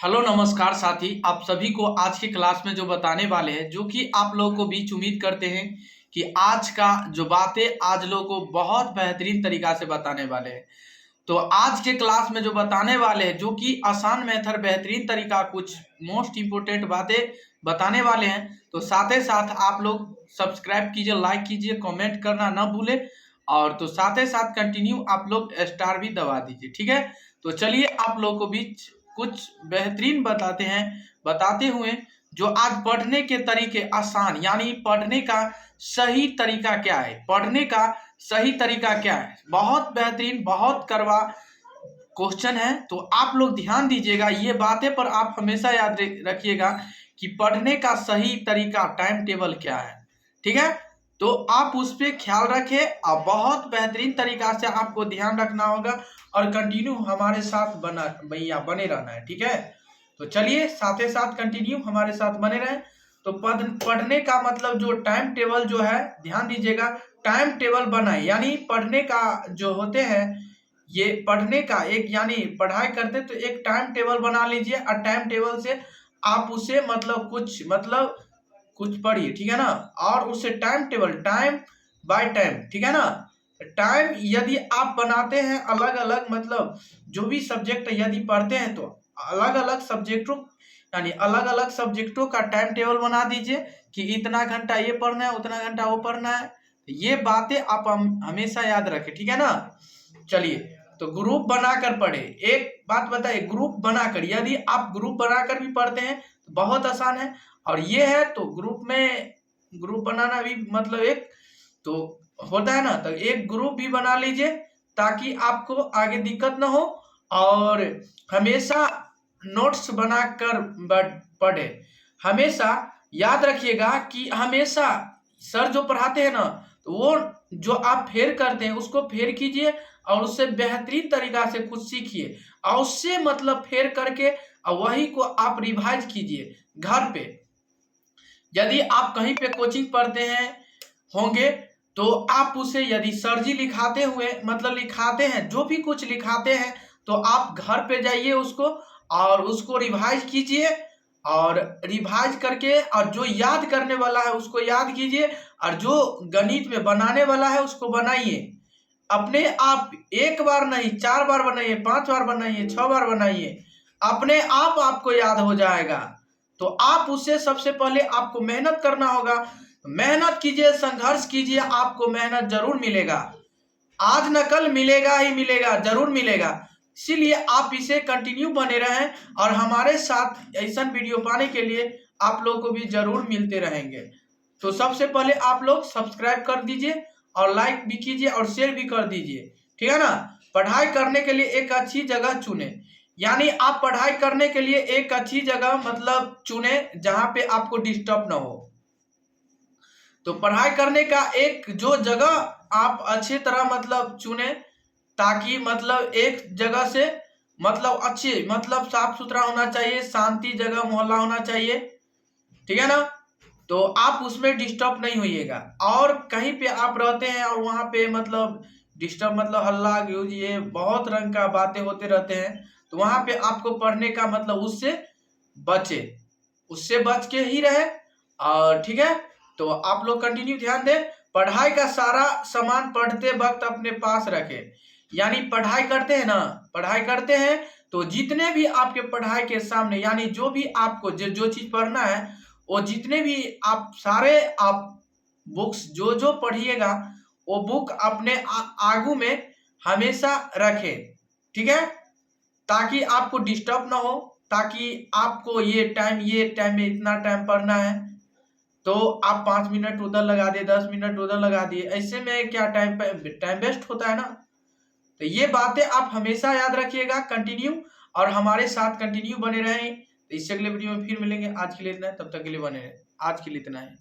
Hello नमस्कार साथी, आप सभी को आज की क्लास में जो बताने वाले हैं, जो कि आप लोगों को बीच उम्मीद करते हैं कि आज का जो बातें आज लोगों को बहुत बेहतरीन तरीका से बताने वाले हैं। तो आज के क्लास में जो बताने वाले हैं, जो कि आसान मेथड बेहतरीन तरीका कुछ मोस्ट इम्पोर्टेंट बातें बताने वाले हैं। तो साथ ही साथ आप लोग सब्सक्राइब कीजिए, लाइक कीजिए, कमेंट करना ना भूलें। और तो साथ ही साथ कंटिन्यू आप लोग स्टार भी दबा दीजिए, ठीक है। तो चलिए आप लोगों को बीच कुछ बेहतरीन बताते हुए जो आज पढ़ने के तरीके आसान, यानी पढ़ने का सही तरीका क्या है, पढ़ने का सही तरीका क्या है, बहुत बेहतरीन, बहुत करवा क्वेश्चन है। तो आप लोग ध्यान दीजिएगा, ये बातें पर आप हमेशा याद रखिएगा कि पढ़ने का सही तरीका, टाइम टेबल क्या है, ठीक है। तो आप उस पर ख्याल रखें और बहुत बेहतरीन तरीका से आपको ध्यान रखना होगा और कंटिन्यू हमारे साथ बने रहना है, ठीक है। तो चलिए साथ ही साथ कंटिन्यू हमारे साथ बने रहें। तो पढ़ने का मतलब जो टाइम टेबल जो है, ध्यान दीजिएगा, टाइम टेबल बनाए, यानी पढ़ने का जो होते हैं, ये पढ़ने का एक, यानी पढ़ाई करते तो एक टाइम टेबल बना लीजिए और टाइम टेबल से आप उसे कुछ पढ़िए, ठीक है ना। और उसे time table, time by time, ठीक है ना। टाइम यदि आप बनाते हैं अलग अलग, मतलब जो भी सब्जेक्ट यदि पढ़ते हैं तो अलग अलग सब्जेक्टों, यानी अलग अलग सब्जेक्टों का टाइम टेबल बना दीजिए कि इतना घंटा ये पढ़ना है, उतना घंटा वो पढ़ना है। ये बातें आप हमेशा याद रखें, ठीक है ना। चलिए, तो ग्रुप बनाकर पढ़े। एक बात बताइए, ग्रुप बनाकर, यदि आप ग्रुप बनाकर भी पढ़ते हैं तो बहुत आसान है। और ये है तो ग्रुप बनाना भी मतलब एक तो होता है ना, तो एक ग्रुप भी बना लीजिए ताकि आपको आगे दिक्कत ना हो। और हमेशा नोट्स बनाकर पढ़े। हमेशा याद रखिएगा कि हमेशा सर जो पढ़ाते हैं ना, तो वो जो आप फेर करते हैं उसको फेर कीजिए और उससे बेहतरीन तरीका से कुछ सीखिए और उससे मतलब फेर करके और वही को आप रिवाइज कीजिए घर पे। यदि आप कहीं पे कोचिंग पढ़ते हैं होंगे तो आप उसे, यदि सर जी लिखाते हुए मतलब लिखाते हैं, जो भी कुछ लिखाते हैं, तो आप घर पे जाइए उसको और उसको रिवाइज कीजिए और रिवाइज करके, और जो याद करने वाला है उसको याद कीजिए और जो गणित में बनाने वाला है उसको बनाइए। अपने आप एक बार नहीं, 4 बार बनाइए, 5 बार बनाइए, 6 बार बनाइए, अपने आप आपको याद हो जाएगा। तो आप उससे सबसे पहले आपको मेहनत करना होगा। मेहनत कीजिए, संघर्ष कीजिए, आपको मेहनत जरूर मिलेगा। आज न कल मिलेगा ही मिलेगा, जरूर मिलेगा। इसीलिए आप इसे कंटिन्यू बने रहें और हमारे साथ ऐसा वीडियो पाने के लिए आप लोग को भी जरूर मिलते रहेंगे। तो सबसे पहले आप लोग सब्सक्राइब कर दीजिए और लाइक भी कीजिए और शेयर भी कर दीजिए, ठीक है ना। पढ़ाई करने के लिए एक अच्छी जगह चुने, यानी आप पढ़ाई करने के लिए एक अच्छी जगह मतलब चुने जहां पे आपको डिस्टर्ब ना हो। तो पढ़ाई करने का एक जो जगह आप अच्छी तरह मतलब चुने, ताकि मतलब एक जगह से मतलब अच्छी, मतलब साफ सुथरा होना चाहिए, शांति जगह मोहल्ला होना चाहिए, ठीक है ना। तो आप उसमें डिस्टर्ब नहीं होइएगा। और कहीं पे आप रहते हैं और वहां पे मतलब डिस्टर्ब मतलब हल्ला गुज, ये बहुत रंग का बातें होते रहते हैं, तो वहां पे आपको पढ़ने का मतलब बचे उससे बच के ही रहे। और ठीक है, तो आप लोग कंटिन्यू ध्यान दें, पढ़ाई का सारा सामान पढ़ते वक्त अपने पास रखें। यानी पढ़ाई करते हैं ना, पढ़ाई करते हैं तो जितने भी आपके पढ़ाई के सामने, यानी जो भी आपको जो चीज पढ़ना है, वो जितने भी आप सारे आप बुक्स जो जो पढ़िएगा, वो बुक अपने आगू में हमेशा रखें, ठीक है, ताकि आपको डिस्टर्ब ना हो। ताकि आपको ये टाइम में इतना टाइम पढ़ना है, तो आप 5 मिनट उधर लगा दिए, 10 मिनट उधर लगा दिए, ऐसे में क्या टाइम वेस्ट होता है ना। तो ये बातें आप हमेशा याद रखिएगा कंटिन्यू, और हमारे साथ कंटिन्यू बने रहें। तो इससे अगले वीडियो में फिर मिलेंगे। आज के लिए इतना है, तब तक के लिए बने रहें। आज के लिए इतना है।